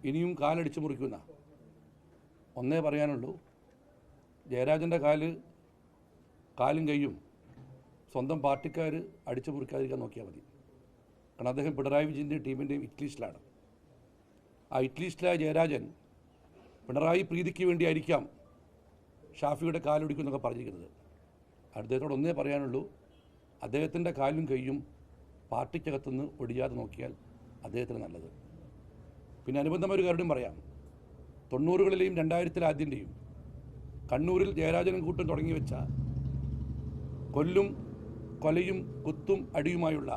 ഇനിയും കാലടിച്ചു മുറിക്കുന്ന ഒന്നേ പറയാനുള്ളൂ. ജയരാജൻ്റെ കാലും കൈയും സ്വന്തം പാർട്ടിക്കാർ അടിച്ചു മുറിക്കാതിരിക്കാൻ നോക്കിയാൽ മതി. കാരണം അദ്ദേഹം പിണറായി വിജയൻ്റെയും ടീമിൻ്റെയും ഇറ്റ്ലിസ്റ്റിലാണ്. ആ ഇറ്റ്ലിസ്റ്റിലായ ജയരാജൻ പിണറായി പ്രീതിക്ക് വേണ്ടിയായിരിക്കാം ഷാഫിയുടെ കാലൊടിക്കുന്നൊക്കെ പറഞ്ഞിരിക്കുന്നത്. അദ്ദേഹത്തോട് ഒന്നേ പറയാനുള്ളൂ, അദ്ദേഹത്തിൻ്റെ കാലും കൈയും പാർട്ടിക്കകത്തുനിന്ന് ഒടിയാതെ നോക്കിയാൽ അദ്ദേഹത്തിന് നല്ലത്. പിന്നെ അനുബന്ധമായ ഒരു കാര്യം പറയാം. 90കളിലെയും 2000 ആദ്യൻ്റെയും കണ്ണൂരിൽ ജയരാജനും കൂട്ടും തുടങ്ങി വെച്ച കൊലയും കുത്തും അടിയുമായുള്ള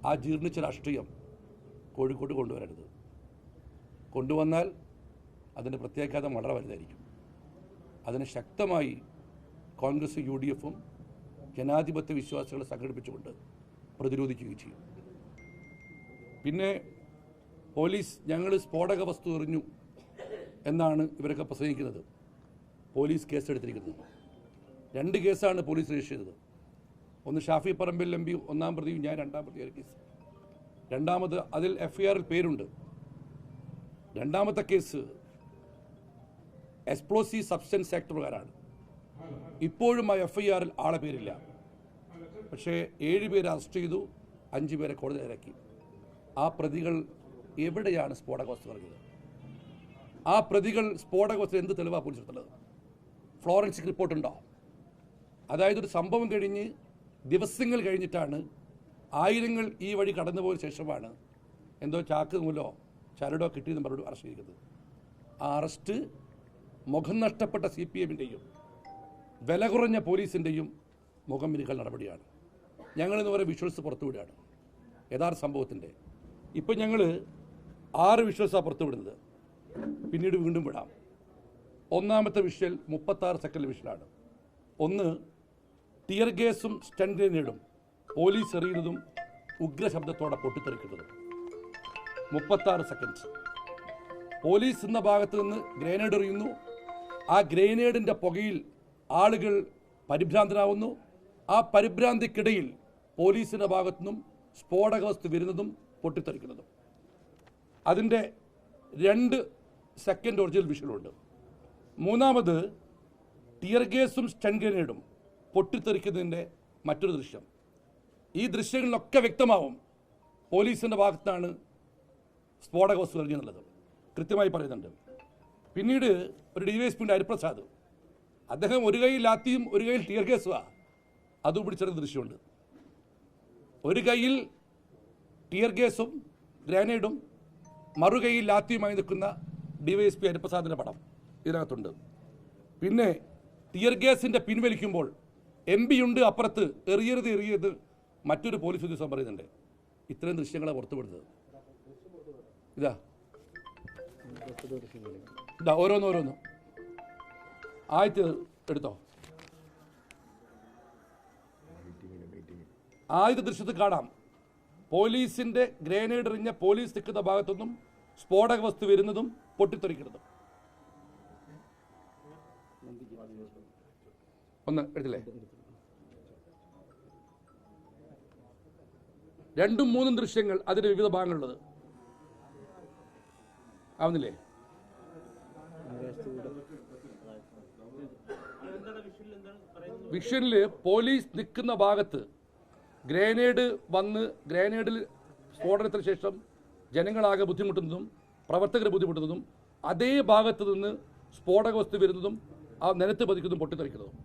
ആ ജീർണിച്ച രാഷ്ട്രീയം കോഴിക്കോട്ട് കൊണ്ടുവരരുത്. കൊണ്ടുവന്നാൽ അതിൻ്റെ പ്രത്യാഘാതം വളരെ വലുതായിരിക്കും. അതിന് ശക്തമായി കോൺഗ്രസും UDFും ജനാധിപത്യ വിശ്വാസികളെ സംഘടിപ്പിച്ചുകൊണ്ട് പ്രതിരോധിക്കുകയും ചെയ്യും. പിന്നെ പോലീസ് ഞങ്ങൾ സ്ഫോടക വസ്തു എറിഞ്ഞു എന്നാണ് ഇവരൊക്കെ പ്രസംഗിക്കുന്നത്. പോലീസ് കേസെടുത്തിരിക്കുന്നത് 2 കേസാണ് പോലീസ് രജിസ്റ്റർ ചെയ്തത്. ഒന്ന് ഷാഫി പറമ്പിൽ MP 1-ാം പ്രതിയും ഞാൻ 2-ാം പ്രതിയായ കേസ്. രണ്ടാമത് അതിൽ FIRൽ പേരുണ്ട്. രണ്ടാമത്തെ കേസ് എക്സ്പ്ലോസീവ് സബ്സ്റ്റൻസ് ആക്ട് പ്രകാരമാണ്. ഇപ്പോഴും ആ FIRൽ ആളെ പേരില്ല. പക്ഷേ 7 പേരെ അറസ്റ്റ് ചെയ്തു, 5 പേരെ കോടതി ഇറക്കി. ആ പ്രതികൾ എവിടെയാണ് സ്ഫോടക വസ്തു ഇറങ്ങിയത്? ആ പ്രതികൾ സ്ഫോടക വസ്തു എന്ത് തെളിവാണ് പോലീസ് എടുത്തുള്ളത്? ഫോറൻസിക് റിപ്പോർട്ടുണ്ടോ? അതായത് ഒരു സംഭവം കഴിഞ്ഞ് ദിവസങ്ങൾ കഴിഞ്ഞിട്ടാണ്, ആയിരങ്ങൾ ഈ വഴി കടന്നുപോയ ശേഷമാണ് എന്തോ ചാക്ക് നൂലോ ചരടോ കിട്ടിയെന്ന് പറഞ്ഞു അറസ്റ്റ് ചെയ്തിരിക്കുന്നത്. ആ അറസ്റ്റ് മുഖം നഷ്ടപ്പെട്ട CPMൻ്റെയും വില കുറഞ്ഞ പോലീസിൻ്റെയും മുഖം മിനുക്കൽ നടപടിയാണ്. ഞങ്ങളിന്ന് വരെ വിഷ്വൽസ് പുറത്തുവിടുകയാണ് യഥാർത്ഥ സംഭവത്തിൻ്റെ. ഇപ്പം ഞങ്ങൾ 6 വിഷ്വൽസാണ് പുറത്തുവിടുന്നത്. പിന്നീട് വീണ്ടും വിടാം. ഒന്നാമത്തെ വിഷ്വൽ 36 സെക്കൻഡ് വിഷ്വലാണ്. ഒന്ന് ടിയർ ഗ്യാസും സ്റ്റൺ ഗ്രനേഡും പോലീസ് എറിയുന്നതും ഉഗ്രശബ്ദത്തോടെ പൊട്ടിത്തെറിക്കുന്നതും 36 സെക്കൻഡ്. പോലീസ് എന്ന ഭാഗത്ത് നിന്ന് ഗ്രനേഡ് എറിയുന്നു. ആ ഗ്രനേഡിൻ്റെ പുകയിൽ ആളുകൾ പരിഭ്രാന്തരാകുന്നു. ആ പരിഭ്രാന്തിക്കിടയിൽ പോലീസിൻ്റെ ഭാഗത്തു നിന്നും സ്ഫോടക വസ്തു വരുന്നതും പൊട്ടിത്തെറിക്കുന്നതും. അതിൻ്റെ 2 സെക്കൻഡ് ഒറിജിനൽ വിഷ്വലുണ്ട്. മൂന്നാമത് ടിയർ ഗ്യാസും സ്റ്റൺ ഗ്രനേഡും പൊട്ടിത്തെറിക്കുന്നതിൻ്റെ മറ്റൊരു ദൃശ്യം. ഈ ദൃശ്യങ്ങളിലൊക്കെ വ്യക്തമാവും പോലീസിൻ്റെ ഭാഗത്താണ് സ്ഫോടക വസ്തു എറിഞ്ഞെന്നുള്ളത് കൃത്യമായി പറയുന്നുണ്ട്. പിന്നീട് ഒരു DYSP ഹരിപ്രസാദ്, അദ്ദേഹം ഒരു കൈയിൽ ലാത്തിയും ഒരു കൈയിൽ ടിയർ ഗ്യാസുമാണ്, അതും പിടിച്ചെടുത്ത ദൃശ്യമുണ്ട്. ഒരു കൈയിൽ ടിയർ ഗ്യാസും ഗ്രാനേഡും മറുകൈയിൽ ലാത്തിയുമായി നിൽക്കുന്ന DYSP ഹരിപ്രസാദിൻ്റെ പടം ഇതിനകത്തുണ്ട്. പിന്നെ ടിയർ ഗ്യാസിൻ്റെ പിൻവലിക്കുമ്പോൾ MP ഉണ്ട് അപ്പുറത്ത്, എറിയരുത് മറ്റൊരു പോലീസ് ഉദ്യോഗസ്ഥൻ പറയുന്നുണ്ട്. ഇത്രയും ദൃശ്യങ്ങളെ പുറത്തുവിടുന്നത്. ഇതാ ഓരോന്നും ആദ്യത്തെ എടുത്തോ. ആദ്യത്തെ ദൃശ്യത്തിൽ കാണാം പോലീസിന്റെ ഗ്രനേഡ് എറിഞ്ഞ പോലീസ് നിൽക്കുന്ന ഭാഗത്തുനിന്നും സ്ഫോടക വസ്തു വരുന്നതും പൊട്ടിത്തെറിക്കുന്നതും. ഒന്ന് എടുത്തില്ലേ? 2ഉം 3ഉം ദൃശ്യങ്ങൾ അതിന്റെ വിവിധ ഭാഗങ്ങളുള്ളത് ആവുന്നില്ലേ? വിഷനില് പോലീസ് നിൽക്കുന്ന ഭാഗത്ത് ഗ്രനേഡിൽ സ്ഫോടനത്തിന് ശേഷം ജനങ്ങളാകെ ബുദ്ധിമുട്ടുന്നതും പ്രവർത്തകർ ബുദ്ധിമുട്ടുന്നതും അതേ ഭാഗത്ത് നിന്ന് സ്ഫോടക വസ്തു വരുന്നതും ആ നിലത്ത് പതിക്കുന്നതും പൊട്ടിത്തെറിക്കുന്നതും.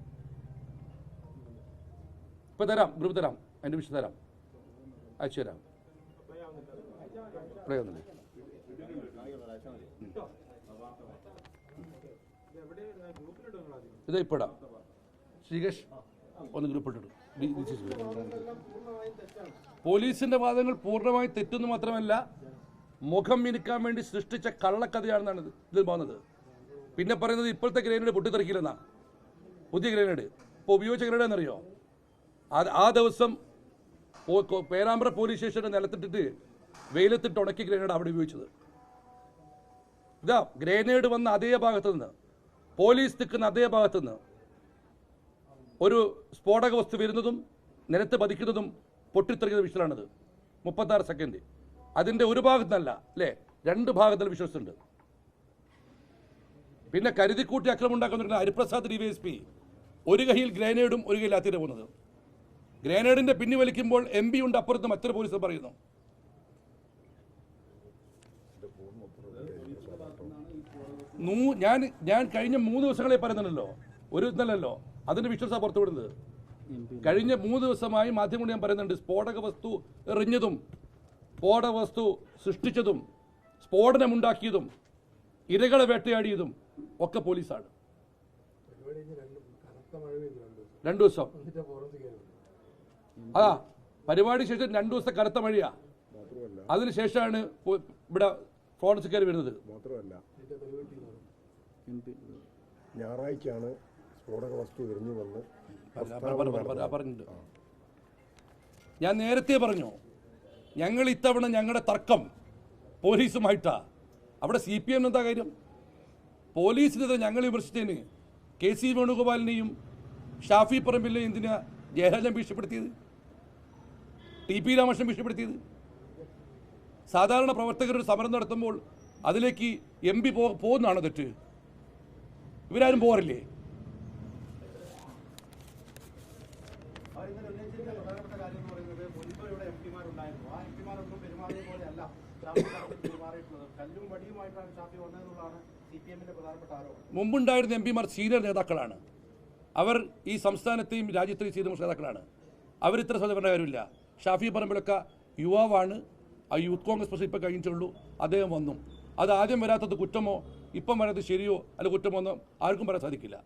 ഇപ്പം തരാം, ഗ്രൂപ്പ് തരാം, അതിൻ്റെ വിഷയം തരാം, അയച്ചു തരാം. ഇത് ഇപ്പിടാം. ശ്രീകേഷ് ഒന്ന് ഗ്രൂപ്പിട്ടിടും. പോലീസിന്റെ വാദങ്ങൾ പൂർണ്ണമായി തെറ്റെന്ന് മാത്രമല്ല, മുഖം മിനുക്കാൻ വേണ്ടി സൃഷ്ടിച്ച കള്ളക്കഥയാണെന്നാണ് ഇതിൽ പോകുന്നത്. പിന്നെ പറയുന്നത് ഇപ്പോഴത്തെ ഗ്രനേഡ് പൊട്ടിത്തെറിക്കില്ലെന്നാണ്. പുതിയ ഗ്രനേഡ് ഇപ്പോൾ ഉപയോഗിച്ച ഗ്രനേഡ് എന്നറിയോ? ആ ദിവസം പേരാമ്പ്ര പോലീസ് സ്റ്റേഷന്റെ നിലത്തിട്ടിട്ട് വെയിലത്തിട്ട് ഉണക്കി ഗ്രനേഡ് അവിടെ ഉപയോഗിച്ചത്. ഇതാ ഗ്രനേഡ് വന്ന അതേ ഭാഗത്ത് നിന്ന്, പോലീസ് നിൽക്കുന്ന അതേ ഭാഗത്ത് നിന്ന് ഒരു സ്ഫോടക വസ്തു വരുന്നതും നിലത്ത് പതിക്കുന്നതും പൊട്ടിത്തെറിക്കുന്ന വിഷയമാണിത്. 36 സെക്കൻഡ്. അതിൻ്റെ ഒരു ഭാഗത്തുനിന്നല്ല അല്ലേ, രണ്ട് ഭാഗത്തിൽ വിശ്വസിച്ചുണ്ട്. പിന്നെ കരുതിക്കൂട്ടി അക്രമം ഉണ്ടാക്കുന്ന ഹരിപ്രസാദ് DYSP ഒരു കയ്യിൽ ഗ്രനേഡും ഒരു കയ്യിൽ ലാത്തിയുടെ പോകുന്നത്. ഗ്രനേഡിന്റെ പിന്നി വലിക്കുമ്പോൾ MP ഉണ്ട് അപ്പുറത്ത് മറ്റൊരു പോലീസ് പറയുന്നു. ഞാൻ കഴിഞ്ഞ 3 ദിവസങ്ങളെ പറയുന്നുണ്ടല്ലോ, ഒരു ഇന്നലല്ലോ അതിന്റെ വിശ്വാസം പുറത്തുവിടുന്നത്. കഴിഞ്ഞ 3 ദിവസമായി മാധ്യമങ്ങൾ ഞാൻ പറയുന്നുണ്ട്, സ്ഫോടക വസ്തു എറിഞ്ഞതും സ്ഫോടക വസ്തു സൃഷ്ടിച്ചതും സ്ഫോടനമുണ്ടാക്കിയതും ഇരകളെ വേട്ടയാടിയതും ഒക്കെ പോലീസാണ്. 2 ദിവസം പരിപാടി ശേഷം 2 ദിവസത്തെ കനത്ത മഴയാ. അതിനുശേഷമാണ് ഇവിടെ ഫോറൻസിക്കാർ വരുന്നത്. മാത്രമല്ല, ഞായറാഴ്ചയാണ് സ്ഫോടക വസ്തു എറിഞ്ഞു വന്ന് പറഞ്ഞിട്ടുണ്ട്. ഞാൻ നേരത്തെ പറഞ്ഞു, ഞങ്ങൾ ഇത്തവണ ഞങ്ങളുടെ തർക്കം പോലീസുമായിട്ടാ. അവിടെ CPM എന്താ കാര്യം? പോലീസിനെതിരെ ഞങ്ങൾ വിമർശിച്ചതിന് KC വേണുഗോപാലിനെയും ഷാഫി പറമ്പിലിനെയും എന്തിനാ ജയരാജൻ ഭീഷണിപ്പെടുത്തിയത്, TP രാമകൃഷ്ണൻ ഭീഷണിപ്പെടുത്തിയത്? സാധാരണ പ്രവർത്തകർ ഒരു സമരം നടത്തുമ്പോൾ അതിലേക്ക് MP പോകുന്നതാണോ തെറ്റ്? ഇവരാരും പോകാറില്ലേ? മുമ്പുണ്ടായിരുന്ന MP സീനിയർ നേതാക്കളാണ്. അവർ ഈ സംസ്ഥാനത്തെയും രാജ്യത്തെയും ചെയ്ത നേതാക്കളാണ്. അവരിത്ര ശ്രദ്ധപ്പെടേണ്ട കാര്യമില്ല. ഷാഫി പറമ്പിലൊക്കെ യുവാവാണ്. ആ യൂത്ത് കോൺഗ്രസ് പ്രസിഡന്റ് ഇപ്പം കഴിഞ്ഞിട്ടുള്ളൂ. അദ്ദേഹം വന്നു. അത് ആദ്യം വരാത്തത് കുറ്റമോ ഇപ്പം വരാത്തത് ശരിയോ അല്ല കുറ്റമോ ഒന്നും ആർക്കും പറയാൻ സാധിക്കില്ല.